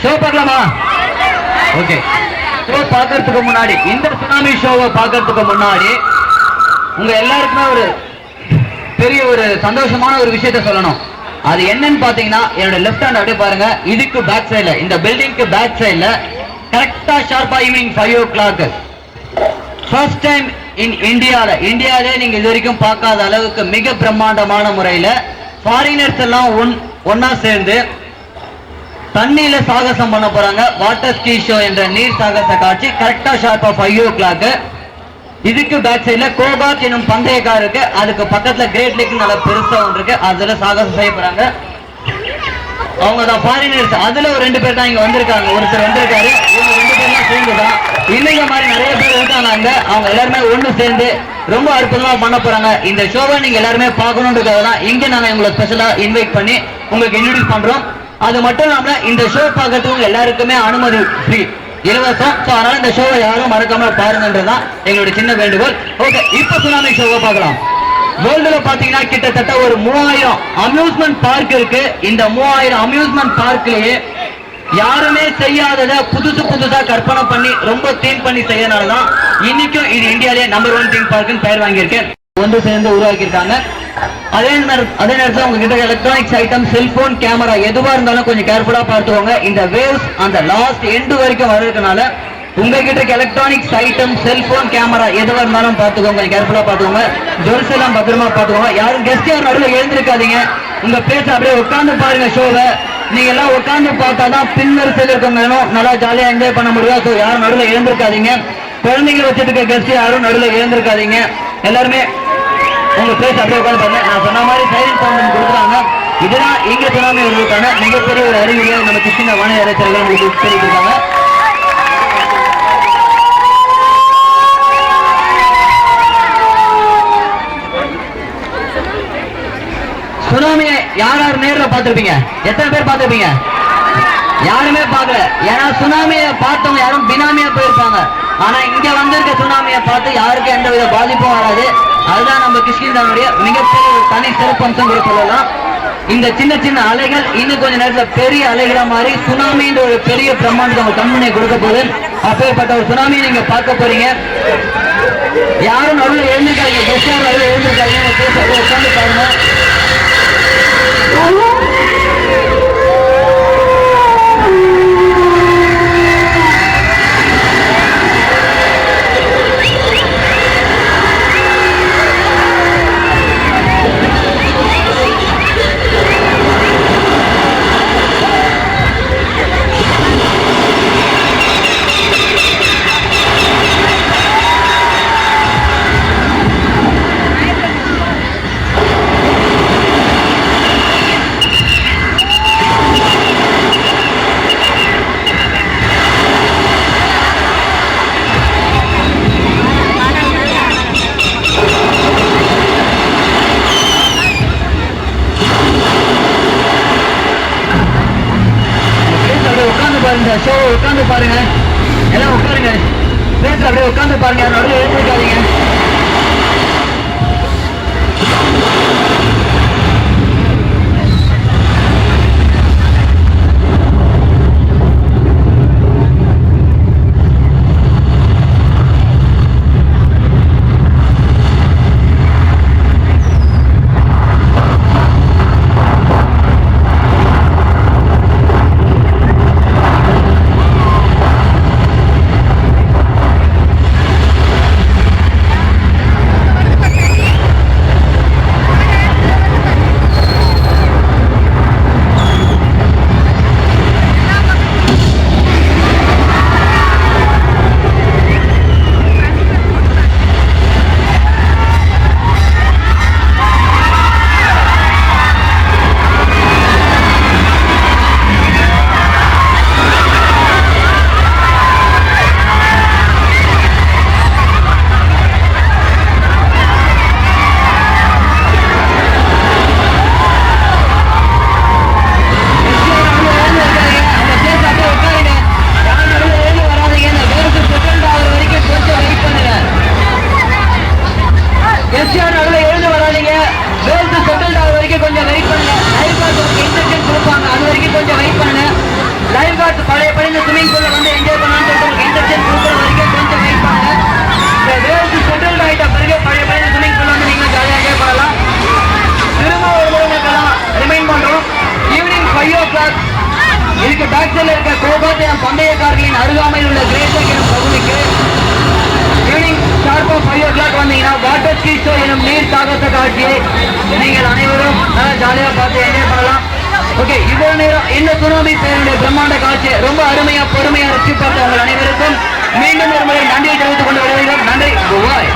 Show பார்க்கலாமா? Okay. Show பார்க்கறதுக்கு முன்னாடி, இந்த சுனாமி ஷோவை பார்க்கறதுக்கு முன்னாடி உங்க எல்லாருக்குமே ஒரு பெரிய ஒரு சந்தோஷமான ஒரு விஷயத்த சொல்லணும். அது என்னன்னு பாத்தீங்கன்னா, என்னோட லெஃப்ட் ஹேண்ட் அப்படியே பாருங்க. இதுக்கு பேக் சைட்ல, இந்த பில்டிங்க்கு பேக் சைட்ல கரெக்டா ஷார்ப்பா ஈவினிங் 5 o'clock ஃபர்ஸ்ட் டைம் இந்தியாவிலே நீங்க இது வரைக்கும் பார்க்காத அளவுக்கு மிக பிரம்மாண்டமான முறையில ஃபாரினர்ஸ் எல்லாம் ஒன்னா சேர்ந்து தண்ணியில சாகசம் பண்ண போறாங்க. வாட்டர் ஸ்கீ ஷோ என்ற நீர் சாகச காட்சி கரெக்டா ஷார்ப்பா 5 o'clock. இதுக்கு பேக் சைட்ல கோபாத் எனும் பந்தய கார் இருக்கு. அதுக்கு பக்கத்துல கிரேட் லேக் நல்ல பெருசா ஒன்று இருக்கு. அதுல சாகசம் செய்ய போறாங்க. அவங்க தான் ஃபாரினர்ஸ். அதுல ஒரு 2 பேர் தான் இங்க வந்திருக்காங்க. ஒருத்தர் வந்திருக்காரு. இவங்க 2 பேர்லாம் சேர்ந்துதான் இன்னைக்கு மாதிரி நிறைய பேர் இருக்காங்க அங்க. அவங்க எல்லாருமே ஒண்ணு சேர்ந்து ரொம்ப அற்புதமா பண்ண போறாங்க. இந்த ஷோவை நீங்க எல்லாருமே பார்க்கணுன்றதுக்காக தான் இங்க நாங்க உங்களை ஸ்பெஷலா இன்வைட் பண்ணி உங்களுக்கு இன்ட்ரோடியூஸ் பண்றோம். அது மட்டும் இல்லாம இந்த ஷோ பார்க்கறதுக்கு எல்லாருக்குமே அனுமதி ஃப்ரீ, இலவசம். அதனால இந்த ஷோவை யாரும் மறக்காம பாருங்கன்றதுதான் எங்களுடைய சின்ன வேண்டுகோள். ஓகே, இப்ப சுனாமி ஷோவை பார்க்கலாம். வேர்ல்டுல பாத்தீங்கன்னா கிட்டத்தட்ட ஒரு 3000 அம்யூஸ்மெண்ட் பார்க் இருக்கு. இந்த 3000 அம்யூஸ்மெண்ட் பார்க்லயே யாருமே செய்யாதத புதுசா கற்பனை பண்ணி ரொம்ப தீம் பண்ணி செய்யறதுனாலதான் இன்னைக்கும் இது இந்தியாவிலேயே நம்பர் 1 தீம் பார்க்குன்னு பெயர் வாங்கியிருக்கேன். ஒன்று சேர்ந்து உருவாக்கியிருக்காங்க. அதே நேரத்தில் உங்ககிட்ட எலக்ட்ரானிக்ஸ் ஐட்டம், செல்போன், கேமரா எதுவா இருந்தாலும் கொஞ்சம் கேர்ஃபுல்லா பார்த்துக்கோங்க. இந்த வேவ்ஸ் அந்த லாஸ்ட் எண்டு வரைக்கும் வர்றதுனால உங்ககிட்ட எலக்ட்ரானிக்ஸ் ஐட்டம், செல்போன், கேமரா எதுவா இருந்தாலும் பார்த்துக்கோங்க, கேர்ஃபுல்லா பார்த்துக்கோங்க. ஜுவல்ஸ் எல்லாம் பத்திரமா பார்த்துக்கோங்க. யாரும் கெஸ்ட் யாரும் நடுவில் எழுந்திருக்காதீங்க. உங்க பேச அப்படியே உட்காந்து பாருங்க ஷோவை. நீங்க எல்லாம் உட்காந்து பார்த்தாதான் பின்வரிசையில் இருக்கவங்க நல்லா ஜாலியா என்ஜாய் பண்ண முடியும். ஸோ யாரும் நடுவில் எழுந்திருக்காதீங்க. குழந்தைங்களை வச்சுட்டு இருக்க கெஸ்ட் யாரும் நடுவில் எழுந்திருக்காதீங்க. எல்லாருமே உங்க பிளேஸ் அப்படியே உட்காந்து பாருங்க. நான் சொன்ன மாதிரி சைலண்ட் சவுண்ட் கொடுக்குறாங்க. இதுதான் இங்க சுனாமி வருவதற்கான மிகப்பெரிய ஒரு அறிவியலை நம்ம கிருஷ்ண வானிலை இறைச்சல்கள் உங்களுக்கு தெரிவிக்கிறாங்க. சுனாமியை யார் யார் நேர்ல பார்த்திருப்பீங்க? எத்தனை பேர் பார்த்திருப்பீங்க? யாருமே பார்க்கல. ஏன்னா சுனாமியை பார்த்தவங்க யாரும் பினாமியா போயிருப்பாங்க. ஆனா இங்க வந்திருக்க சுனாமியை பார்த்து யாருக்கும் எந்த வித பாதிப்பும் வராது. அதுதான் நம்ம கிருஷ்ணகிரியுடைய மிகப்பெரிய ஒரு தனி சிறப்பம்சம் கூட சொல்லலாம். இந்த சின்ன அலைகள் இன்னும் கொஞ்ச நேரத்துல பெரிய அலைகளா மாறி சுனாமின்ற ஒரு பெரிய பிரம்மாண்டத்தை உங்க கண்முனை கொடுக்க போகுது. அப்பேற்பட்ட ஒரு சுனாமியை நீங்க பார்க்க போறீங்க. யாரும் நடுவில் எழுந்திருக்காங்க, கெஸ்ட் யாரும் நடுவில் எழுந்திருக்காங்க. உட்காந்து பாருங்க. ஷோ உட்காந்து பாருங்க. எல்லாம் உட்காருங்க. பேச அப்படியே உட்காந்து பாருங்க. நடுவில் எழுந்திருக்காதீங்க. லைஃப் கார்டு பழையபடி இந்த ஸ்விமிங் பூல்ல வந்து என்ஜாய் பண்ணலாம்னு சொல்லிட்டு உங்களுக்கு இன்ஸ்ட்ரக்ஷன் கொடுக்குற வரைக்கும் கொஞ்சம் வெயிட் பண்ணுங்க. வேவ்ஸ் செட்டில் ஆகிட்ட பிறகு பழையபடி இந்த ஸ்விமிங் பூல்ல வந்து நீங்களும் ஜாலியாக என்ஜாய் பண்ணலாம். திரும்ப ஒரு முறை மக்கள்லாம் ரிமைண்ட் பண்றோம். ஈவினிங் 5 o'clock இதுக்கு பேக் சைடில் இருக்க கோபாத் எனும் பந்தயக்காரர்களின் அருகாமையில் உள்ள கிரேசக் எனும் பகுதிக்கு ஈவினிங் ஷார்ப்பா 5 o'clock வந்தீங்கன்னா வாட்டர் ஸ்கீ ஷோ எனும் நீர் சாகச காட்சியை நீங்கள் அனைவரும் நல்லா ஜாலியாக பார்த்து என்ஜாய் பண்ணலாம். ஓகே, இவ்வளவு நேரம் இந்த சுனாமி பேருடைய பிரம்மாண்ட காட்சியை ரொம்ப அருமையா பொறுமையா ரசித்து பார்த்த உங்கள் அனைவருக்கும் மீண்டும் ஒரு முறை நன்றியை தெரிவித்துக் கொண்டு வருகிறோம். நன்றி. பாய்.